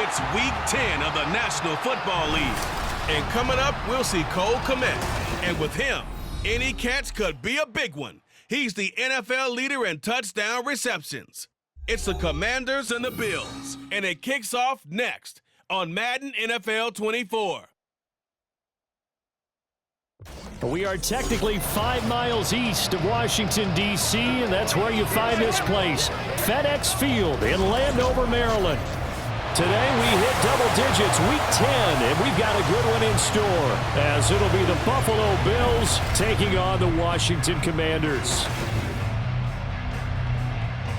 It's Week 10 of the National Football League. And coming up, we'll see Cole Kmet. And with him, any catch could be a big one. He's the NFL leader in touchdown receptions. It's the Commanders and the Bills. And it kicks off next on Madden NFL 24. We are technically 5 miles east of Washington, D.C., and that's where you find this place, FedEx Field in Landover, Maryland. Today we hit double digits, Week 10, and we've got a good one in store, as it'll be the Buffalo Bills taking on the Washington Commanders.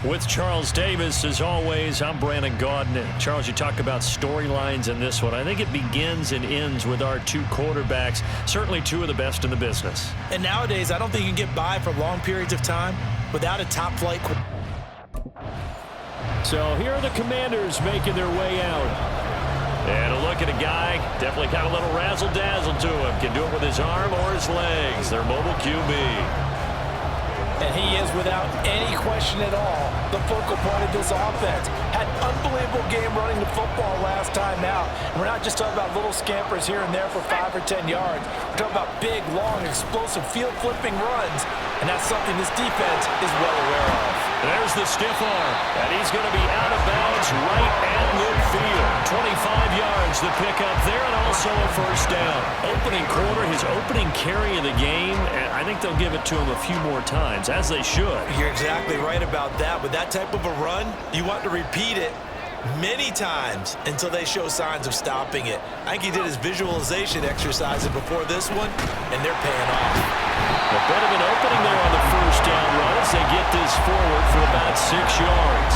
With Charles Davis, as always, I'm Brandon Gaudin. Charles, you talk about storylines in this one. I think it begins and ends with our two quarterbacks, certainly two of the best in the business. And nowadays, I don't think you can get by for long periods of time without a top-flight quarterback. So here are the Commanders making their way out. And a look at a guy, definitely got a little razzle-dazzle to him. Can do it with his arm or his legs. Their mobile QB. And he is, without any question at all, the focal point of this offense. Had an unbelievable game running the football last time out. And we're not just talking about little scampers here and there for 5 or 10 yards. We're talking about big, long, explosive, field-flipping runs. And that's something this defense is well aware of. There's the stiff arm, and he's going to be out of bounds right at midfield. 25 yards the pickup there, and also a first down. Opening quarter, his opening carry of the game, and I think they'll give it to him a few more times, as they should. You're exactly right about that. With that type of a run, you want to repeat it many times until they show signs of stopping it. I think he did his visualization exercises before this one, and they're paying off. A bit of an opening there on the first down run as they get this forward for about 6 yards.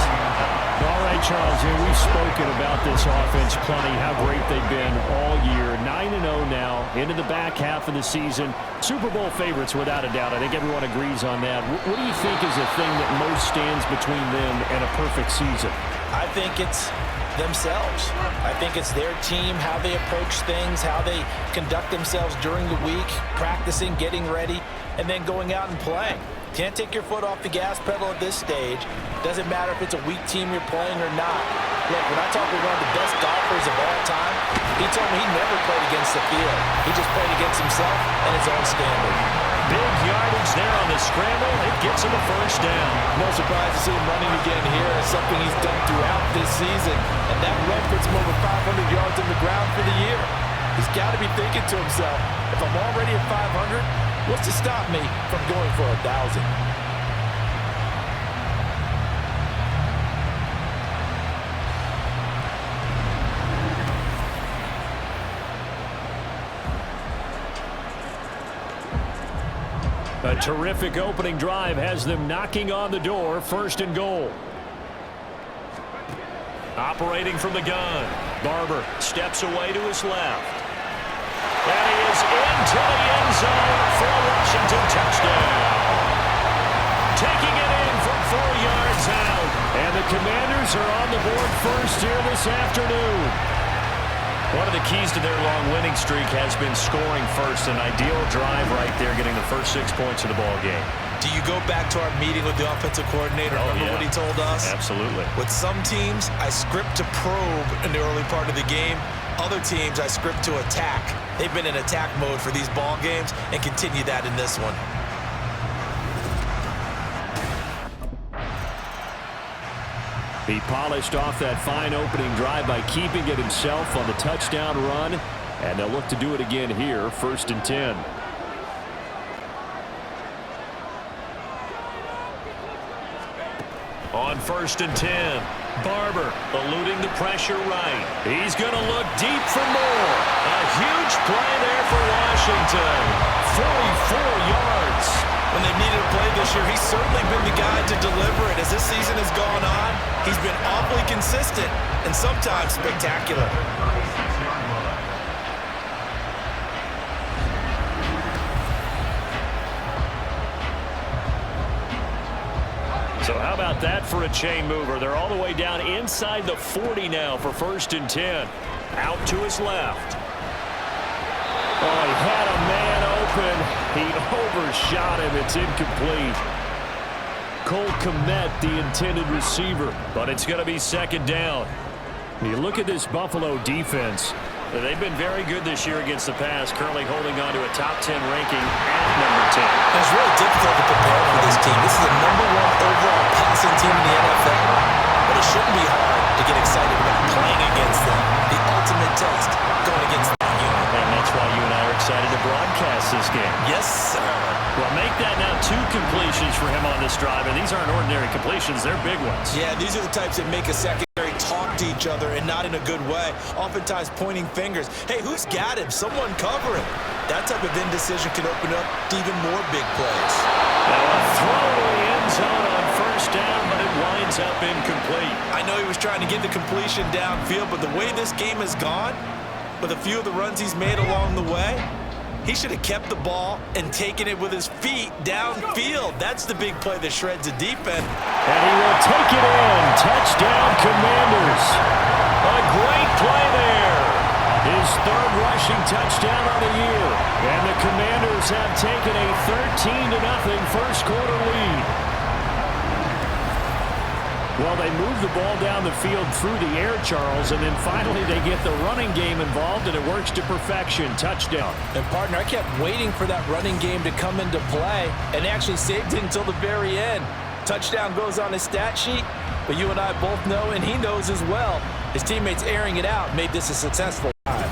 All right, Charles, we've spoken about this offense plenty, how great they've been all year. 9-0 now, into the back half of the season. Super Bowl favorites, without a doubt. I think everyone agrees on that. What do you think is the thing that most stands between them and a perfect season? I think it's themselves. I think it's their team, how they approach things, how they conduct themselves during the week, practicing, getting ready, and then going out and playing. Can't take your foot off the gas pedal at this stage. Doesn't matter if it's a weak team you're playing or not. Look, when I talk with one of the best golfers of all time, he told me he never played against the field. He just played against himself and his own standard. Big yardage there on the scramble. It gets him a first down. No surprise to see him running again here. It's something he's done throughout this season. And that run puts him over 500 yards on the ground for the year. He's got to be thinking to himself, if I'm already at 500, what's to stop me from going for 1,000? A terrific opening drive has them knocking on the door, 1st and goal. Operating from the gun, Barber steps away to his left. And he is into the end zone for a Washington touchdown. Taking it in from 4 yards out. And the Commanders are on the board first here this afternoon. One of the keys to their long winning streak has been scoring first. An ideal drive right there, getting the first 6 points of the ball game. Do you go back to our meeting with the offensive coordinator? Remember what he told us? Absolutely. With some teams, I script to probe in the early part of the game. Other teams, I script to attack. They've been in attack mode for these ball games and continue that in this one. He polished off that fine opening drive by keeping it himself on the touchdown run, and they'll look to do it again here, 1st and 10. On 1st and 10, Barber eluding the pressure right. He's going to look deep for more. A huge play there for Washington. 44 yards. When they needed a play this year, he's certainly been the guy to deliver it. As this season has gone on, he's been awfully consistent and sometimes spectacular. So how about that for a chain mover? They're all the way down inside the 40 now for 1st and 10. Out to his left. Oh, he had a man open. He overshot him. It's incomplete. Cole Kmet, the intended receiver. But it's going to be 2nd down. You look at this Buffalo defense. They've been very good this year against the pass, currently holding on to a top 10 ranking at number 10. It's really difficult to prepare for this team. This is the #1 overall passing team in the NFL, but it shouldn't be hard to get excited about playing against them. The ultimate test going against that unit. And that's why you and I are excited to broadcast this game. Yes, sir. Well, make that now 2 completions for him on this drive, and these aren't ordinary completions. They're big ones. Yeah, these are the types that make a secondary talk to each other and not in a good way. Oftentimes pointing fingers. Hey, who's got him? Someone cover him. That type of indecision can open up to even more big plays. Now a throw to the end zone on first down, but it winds up incomplete. I know he was trying to get the completion downfield, but the way this game has gone, with a few of the runs he's made along the way, he should have kept the ball and taken it with his feet downfield. That's the big play that shreds a defense. And he will take it in. Touchdown, Commanders. A great play there. His 3rd rushing touchdown on the year. And the Commanders have taken a 13-0 first quarter lead. Well, they move the ball down the field through the air, Charles, and then finally they get the running game involved, and it works to perfection. Touchdown. And, partner, I kept waiting for that running game to come into play and actually saved it until the very end. Touchdown goes on his stat sheet, but you and I both know, and he knows as well, his teammates airing it out made this a successful drive.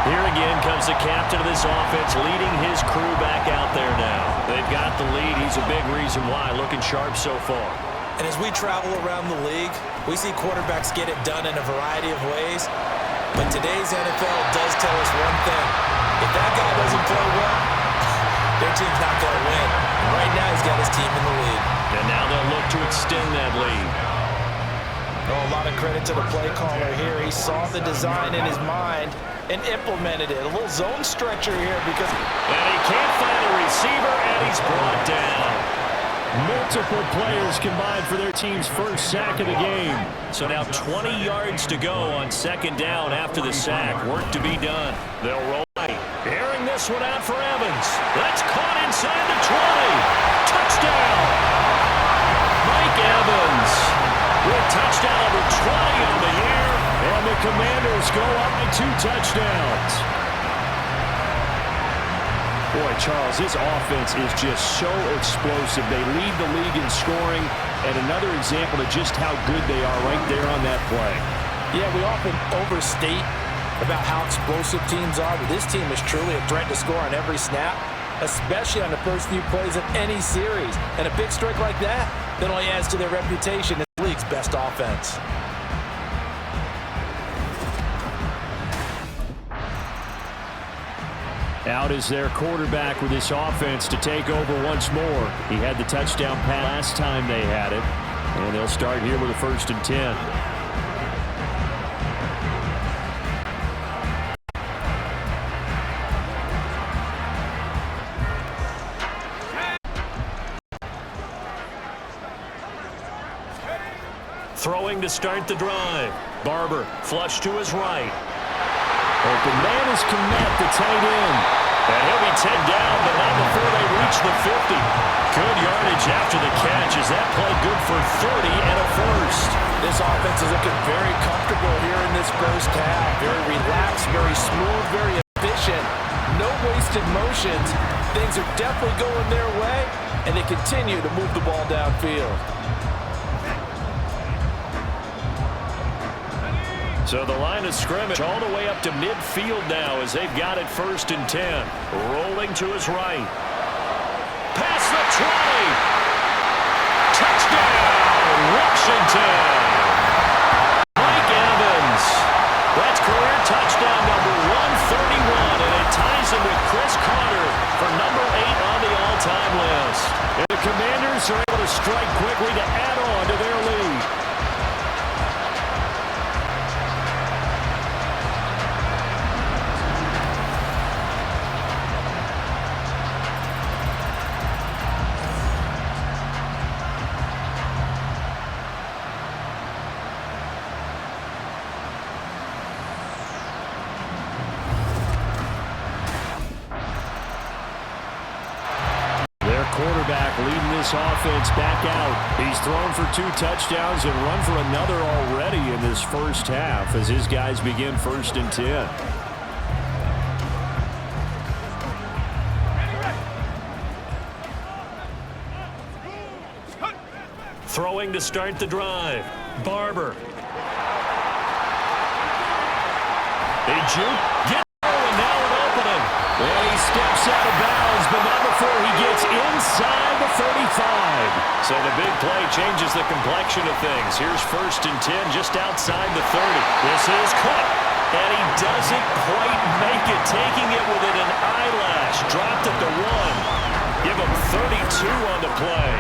Here again comes the captain of this offense, leading his crew back out there now. They've got the lead. He's a big reason why, looking sharp so far. And as we travel around the league, we see quarterbacks get it done in a variety of ways. But today's NFL does tell us one thing. If that guy doesn't play well, their team's not going to win. And right now, he's got his team in the lead. And now they'll look to extend that lead. Oh, a lot of credit to the play caller here. He saw the design in his mind and implemented it. A little zone stretcher here because... And he can't find a receiver, and he's brought down. Multiple players combined for their team's first sack of the game. So now 20 yards to go on 2nd down after the sack. Work to be done. They'll roll right. Airing this one out for Evans. That's caught inside the 20. Touchdown. Mike Evans with touchdown number 20 on the year. And the Commanders go up by 2 touchdowns. Boy, Charles, his offense is just so explosive. They lead the league in scoring, and another example of just how good they are right there on that play. Yeah, we often overstate about how explosive teams are, but this team is truly a threat to score on every snap, especially on the first few plays of any series. And a big strike like that only adds to their reputation as the league's best offense. Out is their quarterback with this offense to take over once more. He had the touchdown pass last time they had it. And they'll start here with a 1st and 10. Throwing to start the drive. Barber flush to his right. Open man is Kmet, the tight end. And he'll be 10 down, but not before they reach the 50. Good yardage after the catch. Is that play good for 30 and a first? This offense is looking very comfortable here in this first half. Very relaxed, very smooth, very efficient. No wasted motions. Things are definitely going their way, and they continue to move the ball downfield. So the line of scrimmage all the way up to midfield now as they've got it 1st and 10. Rolling to his right. Past the 20. Touchdown, Washington. Mike Evans. That's career touchdown number 131, and it ties him with Chris Carter for number 8 on the all-time list. And the Commanders are able to strike quickly to add on to their lead. quarterback leading this offense back out. He's thrown for 2 touchdowns and run for another already in this first half as his guys begin 1st and 10. Throwing to start the drive. Barber. They juke. Get and now an opening. And he steps out of bounds, but not before he gets inside the 35. So the big play changes the complexion of things. Here's 1st and 10 just outside the 30. This is caught. And he doesn't quite make it, taking it within an eyelash. Dropped at the 1. Give him 32 on the play.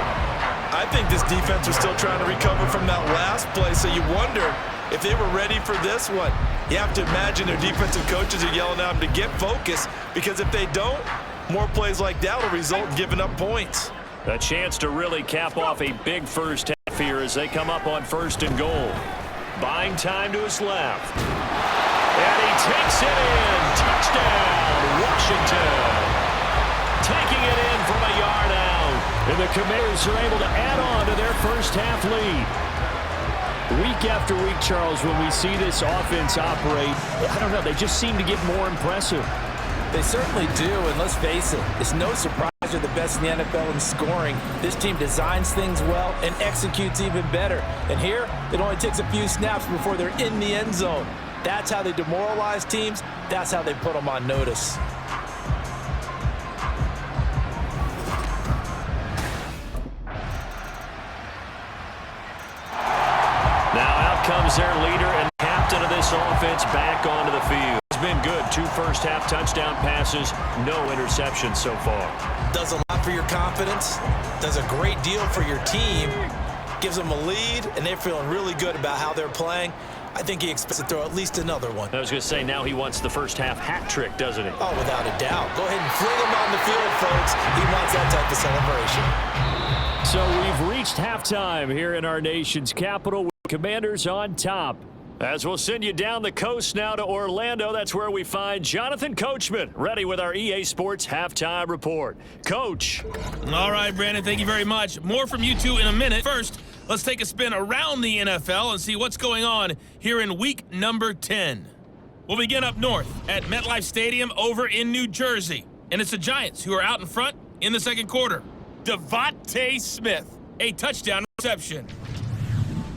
I think this defense was still trying to recover from that last play, so you wonder if they were ready for this one. You have to imagine their defensive coaches are yelling at them to get focused, because if they don't, more plays like that will result in giving up points. A chance to really cap off a big first half here as they come up on 1st and goal. Buying time to his left. And he takes it in. Touchdown, Washington. Taking it in from a yard out. And the Commanders are able to add on to their first half lead. Week after week, Charles, when we see this offense operate, I don't know, they just seem to get more impressive. They certainly do, and let's face it, it's no surprise they're the best in the NFL in scoring. This team designs things well and executes even better. And here, it only takes a few snaps before they're in the end zone. That's how they demoralize teams. That's how they put them on notice. Comes their leader and captain of this offense back onto the field. It's been good. 2 first-half touchdown passes, no interceptions so far. Does a lot for your confidence, does a great deal for your team, gives them a lead, and they're feeling really good about how they're playing. I think he expects to throw at least another one. I was going to say, now he wants the first-half hat trick, doesn't he? Oh, without a doubt. Go ahead and fling him on the field, folks. He wants that type of celebration. So we've reached halftime here in our nation's capital. Commanders on top. As we'll send you down the coast now to Orlando, that's where we find Jonathan Coachman, ready with our EA Sports Halftime Report. Coach. All right, Brandon, thank you very much. More from you two in a minute. First, let's take a spin around the NFL and see what's going on here in week number 10. We'll begin up north at MetLife Stadium over in New Jersey. And it's the Giants who are out in front in the second quarter. Devontae Smith, a touchdown reception.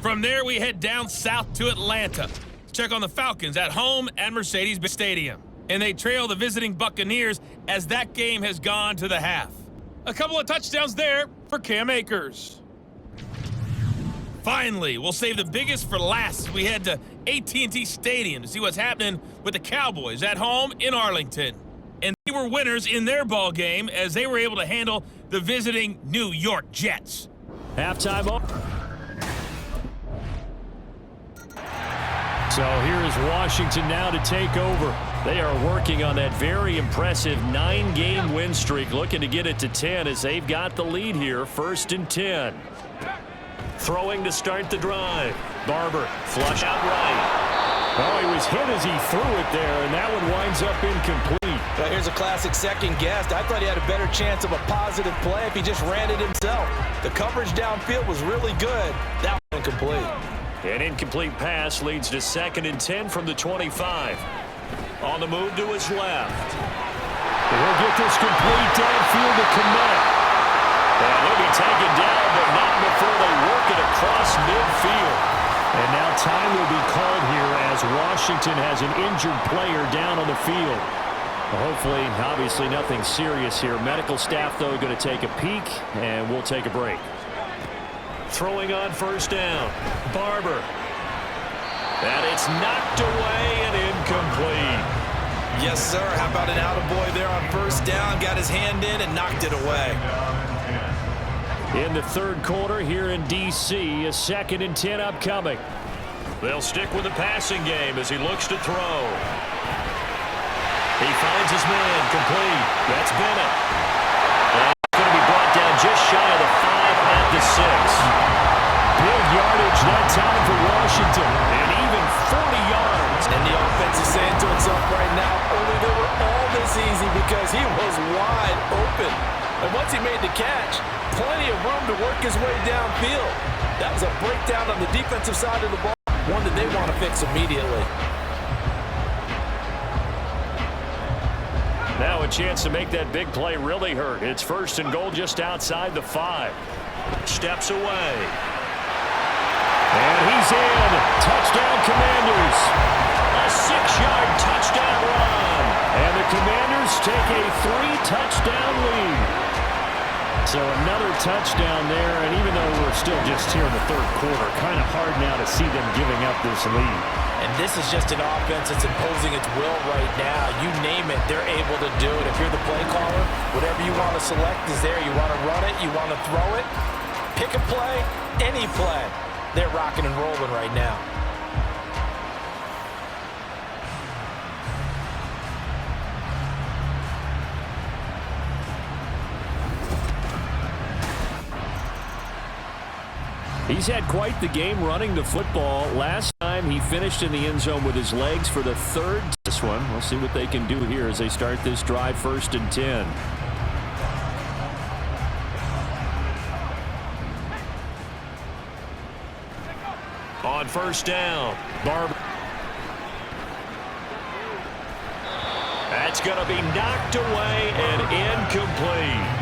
From there, we head down south to Atlanta. Check on the Falcons at home at Mercedes-Benz Stadium. And they trail the visiting Buccaneers as that game has gone to the half. A couple of touchdowns there for Cam Akers. Finally, we'll save the biggest for last as we head to AT&T Stadium to see what's happening with the Cowboys at home in Arlington. And they were winners in their ball game as they were able to handle the visiting New York Jets. Halftime up. So here is Washington now to take over. They are working on that very impressive 9-game win streak, looking to get it to 10 as they've got the lead here, 1st and 10. Throwing to start the drive. Barber, flush out right. Oh, he was hit as he threw it there, and that one winds up incomplete. Well, here's a classic second guess. I thought he had a better chance of a positive play if he just ran it himself. The coverage downfield was really good. That was incomplete. An incomplete pass leads to 2nd and 10 from the 25. On the move to his left. We'll get this complete downfield to Kmet. And he'll be taken down, but not before they work it across midfield. And now time will be called here as Washington has an injured player down on the field. Hopefully, obviously nothing serious here. Medical staff, though, going to take a peek, and we'll take a break. Throwing on 1st down. Barber. And it's knocked away and incomplete. Yes, sir. How about an attaboy there on 1st down? Got his hand in and knocked it away. In the 3rd quarter here in D.C., a 2nd and 10 upcoming. They'll stick with the passing game as he looks to throw. He finds his man complete. That's Bennett. And it's going to be brought down just shy of the 5 at the 6. Big yardage that time for Washington. And even 40 yards. And the offense is saying to itself right now, only they were all this easy because he was wide open. And once he made the catch, plenty of room to work his way downfield. That was a breakdown on the defensive side of the ball, one that they want to fix immediately. Now a chance to make that big play really hurt. It's 1st and goal just outside the 5. Steps away. And he's in. Touchdown, Commanders. A 6-yard touchdown run. And the Commanders take a 3-touchdown lead. So another touchdown there, and even though we're still just here in the 3rd quarter, kind of hard now to see them giving up this lead. And this is just an offense that's imposing its will right now. You name it, they're able to do it. If you're the play caller, whatever you want to select is there. You want to run it, you want to throw it, pick a play, any play. They're rocking and rolling right now. He's had quite the game running the football. Last time he finished in the end zone with his legs for the 3rd. This one, we'll see what they can do here as they start this drive 1st and 10. On 1st down, Barber. That's going to be knocked away and incomplete.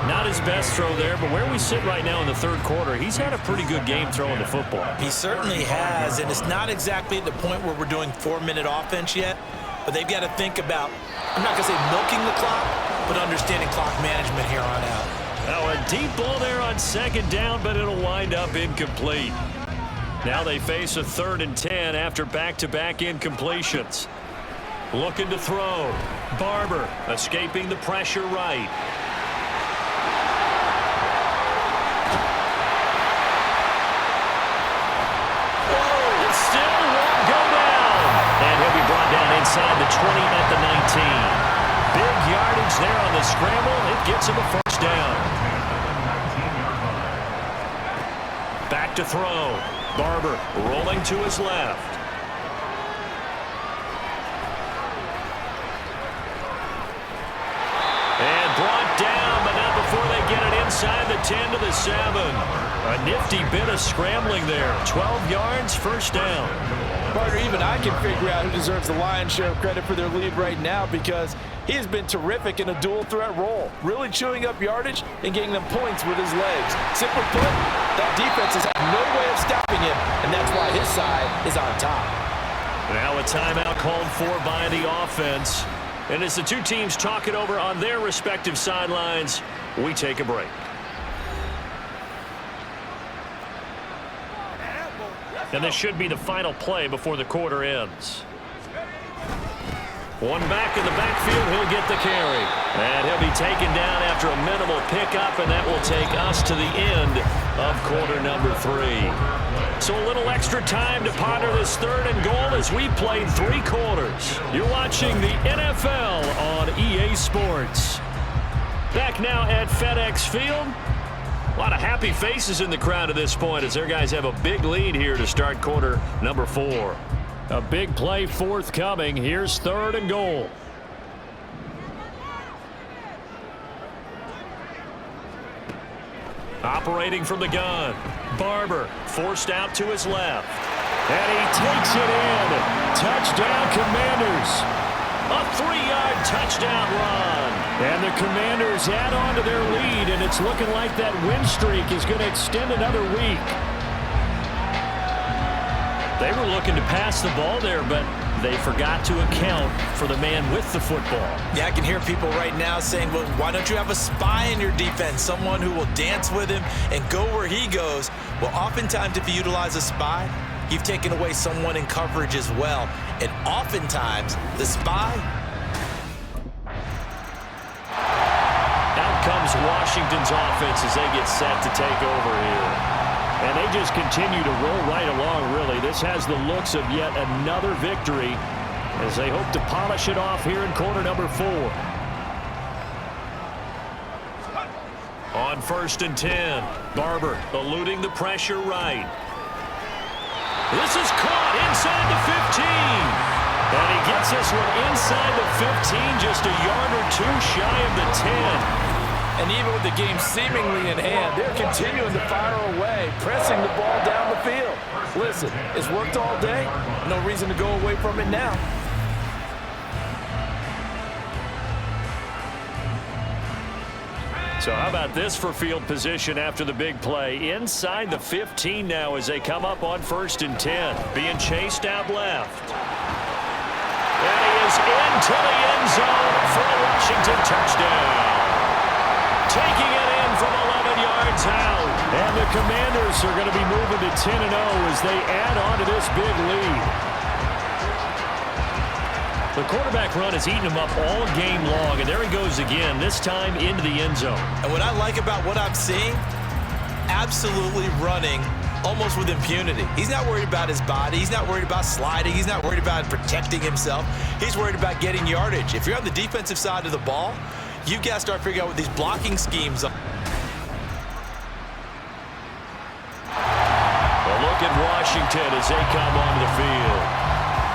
Not his best throw there, but where we sit right now in the 3rd quarter, he's had a pretty good game throwing the football. He certainly has, and it's not exactly at the point where we're doing 4-minute offense yet, but they've got to think about, I'm not going to say milking the clock, but understanding clock management here on out. Now a deep ball there on 2nd down, but it'll wind up incomplete. Now they face a 3rd and 10 after back-to-back incompletions. Looking to throw. Barber escaping the pressure right. Inside the 20 at the 19. Big yardage there on the scramble. It gets him a 1st down. Back to throw. Barber rolling to his left. And brought down, but not before they get it inside the 10 to the 7. A nifty bit of scrambling there. 12 yards, 1st down. Partner, even I can figure out who deserves the lion's share of credit for their lead right now because he has been terrific in a dual threat role, really chewing up yardage and getting them points with his legs. Simply put, that defense has had no way of stopping him, and that's why his side is on top. Now a timeout called for by the offense. And as the two teams talk it over on their respective sidelines, we take a break. And this should be the final play before the quarter ends. One back in the backfield, he'll get the carry. And he'll be taken down after a minimal pickup, and that will take us to the end of quarter number 3. So a little extra time to ponder this 3rd and goal as we played 3 quarters. You're watching the NFL on EA Sports. Back now at FedEx Field. A lot of happy faces in the crowd at this point as their guys have a big lead here to start quarter number 4. A big play forthcoming. Here's 3rd and goal. Operating from the gun. Barber forced out to his left. And he takes it in. Touchdown, Commanders. A 3-yard touchdown run. And the Commanders add on to their lead, and it's looking like that win streak is going to extend another week. They were looking to pass the ball there, but they forgot to account for the man with the football. Yeah, I can hear people right now saying, well, why don't you have a spy in your defense, someone who will dance with him and go where he goes? Well, oftentimes if you utilize a spy, you've taken away someone in coverage as well. And oftentimes, the spy. Out comes Washington's offense as they get set to take over here. And they just continue to roll right along, really. This has the looks of yet another victory as they hope to polish it off here in quarter number 4. On 1st and 10, Barber eluding the pressure right. This is caught inside the 15. And he gets this one inside the 15, just a yard or two shy of the 10. And even with the game seemingly in hand, they're continuing to fire away, pressing the ball down the field. Listen, it's worked all day. No reason to go away from it now. So how about this for field position after the big play? Inside the 15 now as they come up on 1st and 10. Being chased out left. And he is into the end zone for a Washington touchdown. Taking it in from 11 yards out. And the Commanders are going to be moving to 10-0 as they add on to this big lead. The quarterback run has eaten him up all game long, and there he goes again, this time into the end zone. And what I like about what I'm seeing, absolutely running almost with impunity. He's not worried about his body. He's not worried about sliding. He's not worried about protecting himself. He's worried about getting yardage. If you're on the defensive side of the ball, you've got to start figuring out what these blocking schemes are. Well, look at Washington as they come onto the field.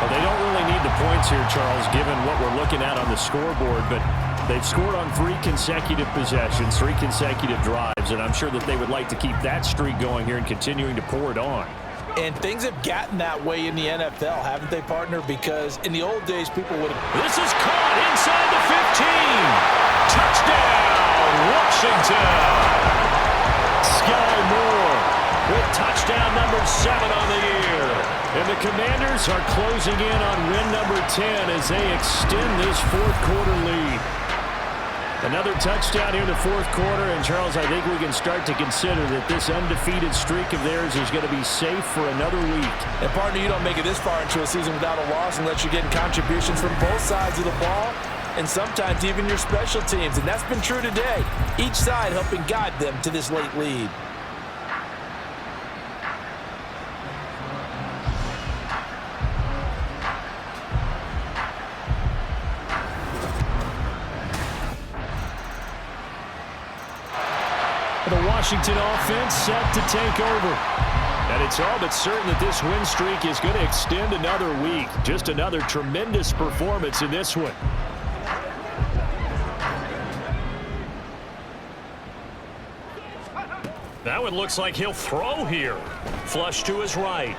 Well, they don't really need the points here, Charles, given what we're looking at on the scoreboard, but they've scored on 3 consecutive possessions, 3 consecutive drives, and I'm sure that they would like to keep that streak going here and continuing to pour it on. And things have gotten that way in the NFL, haven't they, partner? Because in the old days, people would have... This is caught inside the 15. Touchdown, Washington. Sky Moore with touchdown number 7 on the year. And the Commanders are closing in on win number 10 as they extend this 4th quarter lead. Another touchdown here in the 4th quarter, and Charles, I think we can start to consider that this undefeated streak of theirs is going to be safe for another week. And partner, you don't make it this far into a season without a loss unless you're getting contributions from both sides of the ball, and sometimes even your special teams, and that's been true today. Each side helping guide them to this late lead. The Washington offense set to take over. And it's all but certain that this win streak is going to extend another week. Just another tremendous performance in this one. That one looks like he'll throw here. Flush to his right.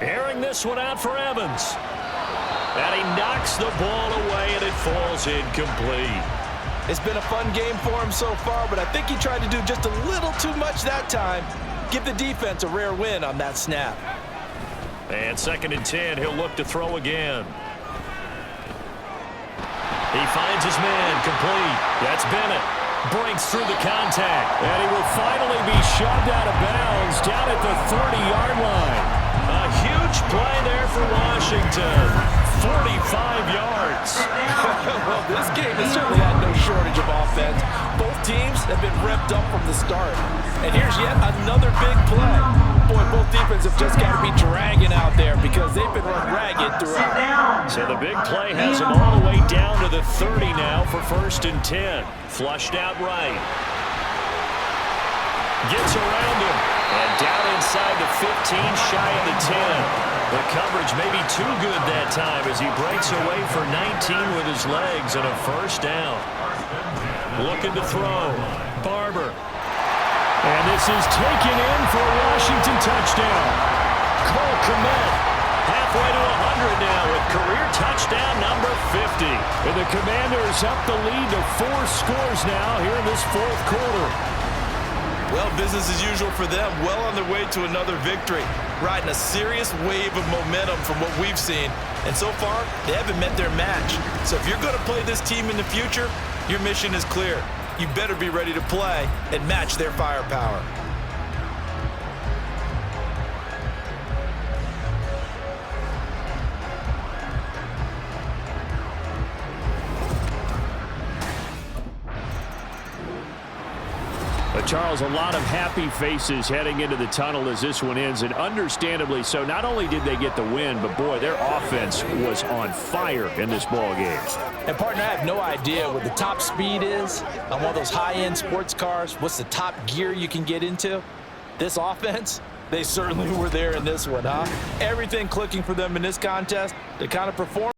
Airing this one out for Evans. And he knocks the ball away, and it falls incomplete. It's been a fun game for him so far, but I think he tried to do just a little too much that time. Give the defense a rare win on that snap. And 2nd and 10, he'll look to throw again. He finds his man, complete. That's Bennett. Breaks through the contact. And he will finally be shoved out of bounds down at the 30-yard line. A huge play there for Washington. 45 yards. Well, this game has certainly had no shortage of offense. Both teams have been revved up from the start. And here's yet another big play. Boy, both defenses have just got to be dragging out there because they've been run ragged throughout. So the big play has them all the way down to the 30 now for 1st and 10. Flushed out right. Gets around him. And down inside the 15, shy of the 10. The coverage may be too good that time as he breaks away for 19 with his legs and a 1st down. Looking to throw. Barber. And this is taken in for a Washington touchdown. Cole Kmet halfway to 100 now with career touchdown number 50. And the Commanders up the lead to 4 scores now here in this 4th quarter. Well, business as usual for them. Well on their way to another victory. Riding a serious wave of momentum from what we've seen. And so far, they haven't met their match. So if you're going to play this team in the future, your mission is clear. You better be ready to play and match their firepower. Charles, a lot of happy faces heading into the tunnel as this one ends, and understandably so. Not only did they get the win, but boy, their offense was on fire in this ball game. And partner, I have no idea what the top speed is on one of those high-end sports cars. What's the top gear you can get into? This offense, they certainly were there in this one, huh? Everything clicking for them in this contest to kind of perform.